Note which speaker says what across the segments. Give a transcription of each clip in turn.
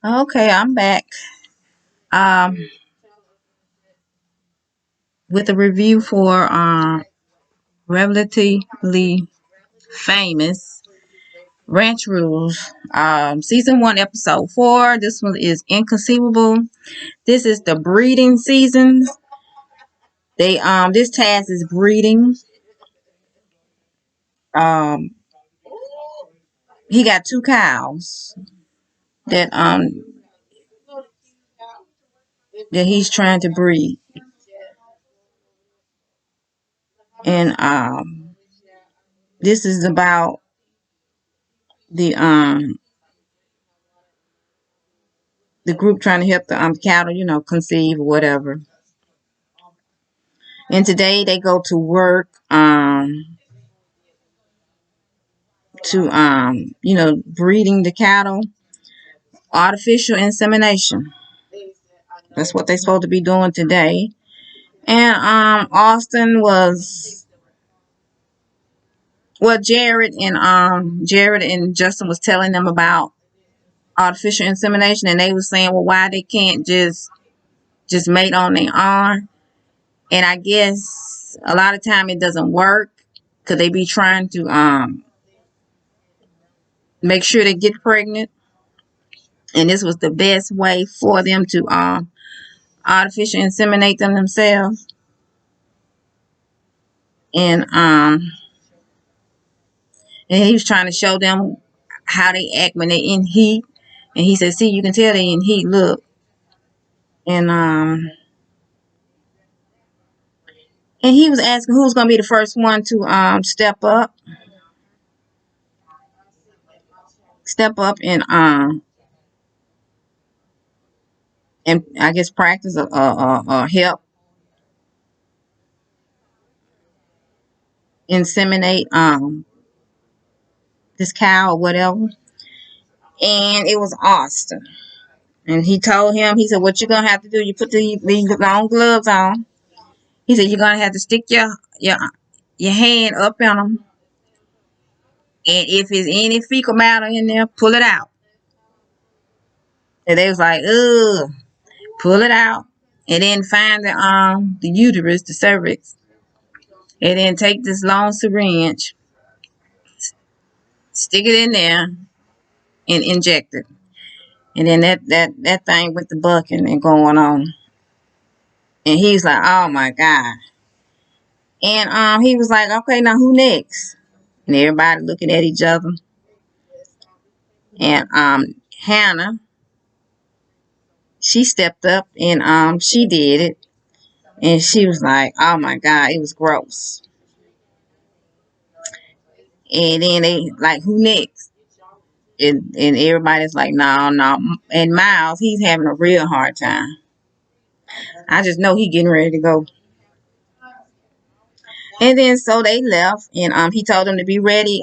Speaker 1: Okay, I'm back. Um, with a review for relatively famous Ranch Rules. Season 1, episode 4. This one is Inconceivable. This is the breeding season. This task is breeding. Um, he got 2 cows that that he's trying to breed, and this is about the the group trying to help the cattle, conceive or whatever. And today they go to work to breeding the cattle, artificial insemination. That's what they're supposed to be doing today. And Austin was well Jared and Justin was telling them about artificial insemination, and they was saying, well, why they can't just mate on their own. And I guess a lot of time it doesn't work because they be trying to make sure they get pregnant, and this was the best way for them to artificial inseminate them themselves. And and he was trying to show them how they act when they in heat. And he said, see, you can tell they in heat, look. And he was asking who's gonna be the first one to step up and I guess practice or help inseminate this cow or whatever. And it was Austin. And he told him, he said, what you're gonna have to do, you put these long gloves on. He said, you're gonna have to stick your hand up in them, and if there's any fecal matter in there, pull it out. And they was like, ugh, pull it out, and then find the uterus, the cervix, and then take this long syringe, stick it in there, and inject it. And then that thing with the bucking and going on. And he's like, oh my God. And he was like, okay, now who next? And everybody looking at each other. And Hannah, she stepped up and she did it. And she was like, oh my God, it was gross. And then they like, who next? And everybody's like, no, no. And Myles, he's having a real hard time. I just know he getting ready to go. And then so they left, and he told them to be ready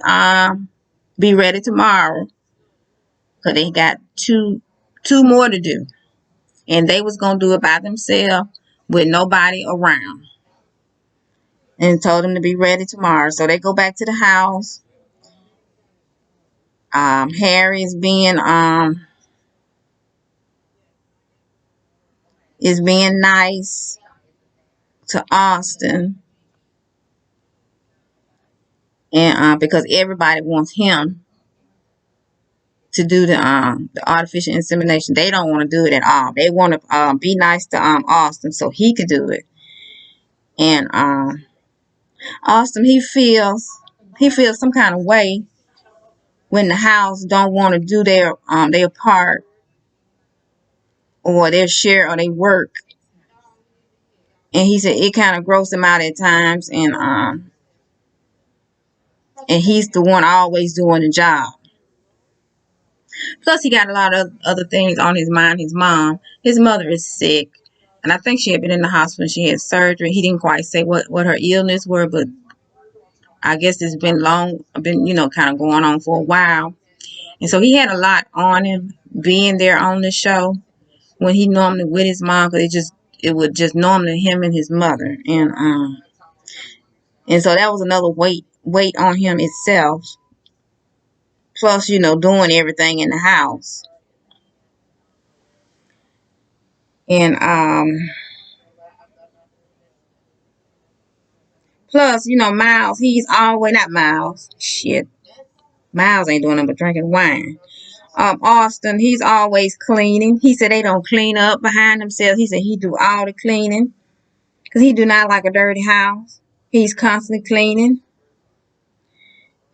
Speaker 1: tomorrow, cause they got two more to do, and they was gonna do it by themselves with nobody around. And told them to be ready tomorrow. So they go back to the house. Harry is being nice to Austin, and because everybody wants him to do the artificial insemination. They don't want to do it at all. They want to be nice to Austin so he could do it. And Austin, he feels some kind of way when the house don't want to do their part or their share or their work. And he said it kind of grosses him out at times, and he's the one always doing the job. Plus, he got a lot of other things on his mind. His mother is sick, and I think she had been in the hospital. She had surgery. He didn't quite say what her illness were, but I guess it's been kind of going on for a while. And so he had a lot on him being there on the show when he normally with his mom, because it was just normally him and his mother, and so that was another weight on him itself. Plus, doing everything in the house. And plus, Myles, he's always not Myles. Shit. Myles ain't doing nothing but drinking wine. Austin, he's always cleaning. He said they don't clean up behind themselves. He said he do all the cleaning because he do not like a dirty house. He's constantly cleaning.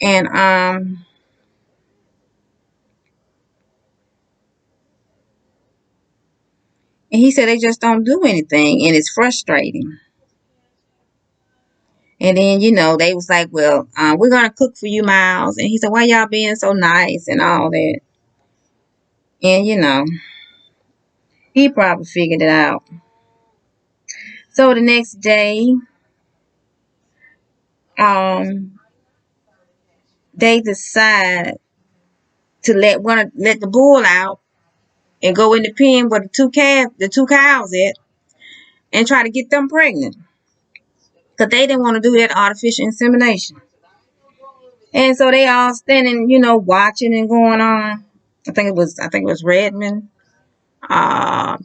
Speaker 1: And he said they just don't do anything, and it's frustrating. And then, they was like, well, we're going to cook for you, Myles. And he said, why y'all being so nice and all that? And, he probably figured it out. So the next day, they decide to let the bull out and go in the pen where the two cows at and try to get them pregnant. Because they didn't want to do that artificial insemination. And so they all standing, watching and going on. I think it was Redmond,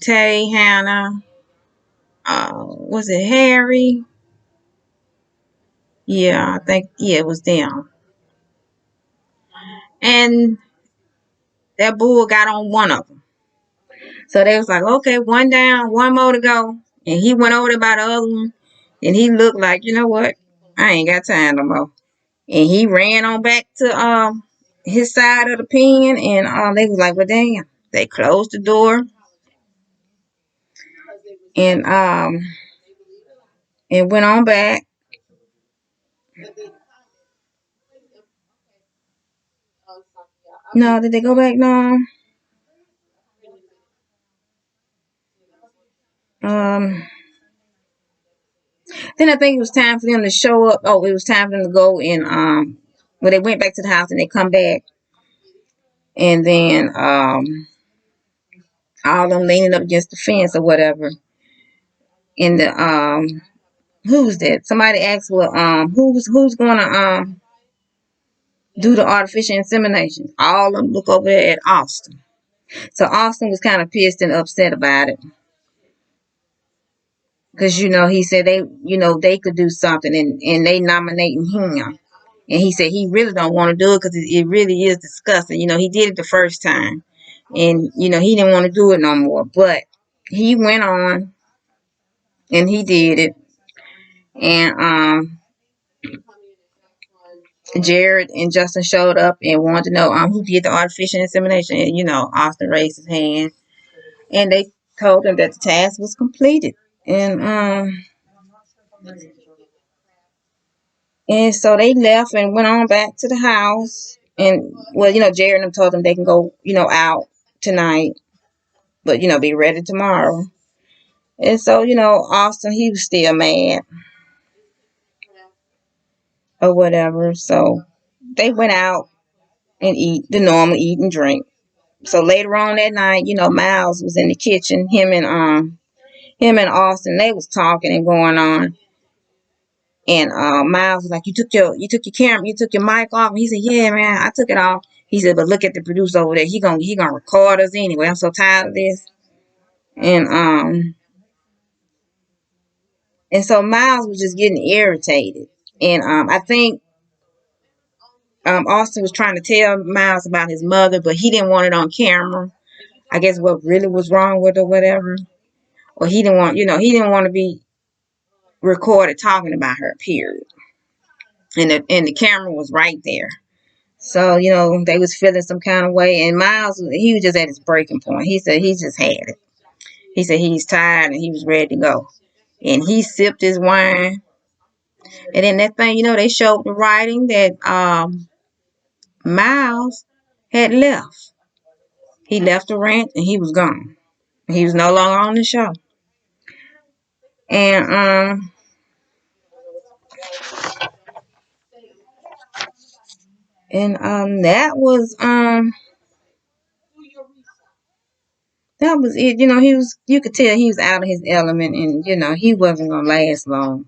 Speaker 1: Tay, Hannah, was it Harry? Yeah, it was them. And that bull got on one of them. So they was like, okay, one down, one more to go. And he went over there by the other one. And he looked like, you know what? I ain't got time no more. And he ran on back to his side of the pen. And they was like, well, damn. They closed the door. And went on back. No, did they go back? No. Then I think it was time for them to show up. Oh, it was time for them to go and well, they went back to the house and they come back, and then all of them leaning up against the fence or whatever. And the who's that? Somebody asked, well, who's gonna do the artificial insemination? All of them look over there at Austin. So Austin was kind of pissed and upset about it. Because he said they could do something, and they nominating him, and he said he really don't want to do it because it really is disgusting. He did it the first time, and he didn't want to do it no more. But he went on and he did it, and Jared and Justin showed up and wanted to know who did the artificial insemination, and Austin raised his hand, and they told him that the task was completed, and so they left and went on back to the house. And, well, Jared and them told them they can go, out tonight, but, be ready tomorrow. And so, Austin, he was still mad or whatever. So they went out and eat and drink. So later on that night, Myles was in the kitchen. Him and Austin, they was talking and going on. And Myles was like, you took your camera, you took your mic off. And he said, yeah, man, I took it off. He said, but look at the producer over there. He gonna record us anyway. I'm so tired of this. And so Myles was just getting irritated. And I think Austin was trying to tell Myles about his mother, but he didn't want it on camera. I guess what really was wrong with her, whatever. Or he didn't want to be recorded talking about her, period. And the camera was right there. So, they was feeling some kind of way. And Myles, he was just at his breaking point. He said he just had it. He said he's tired and he was ready to go. And he sipped his wine. And then that thing, they showed the writing that Myles had left. He left the ranch and he was gone. He was no longer on the show. And that was it. You could tell he was out of his element, and he wasn't gonna last long.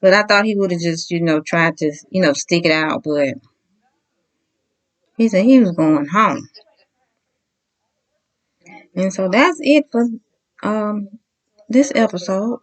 Speaker 1: But I thought he would have just, tried to, stick it out. But he said he was going home. And so that's it for um this episode.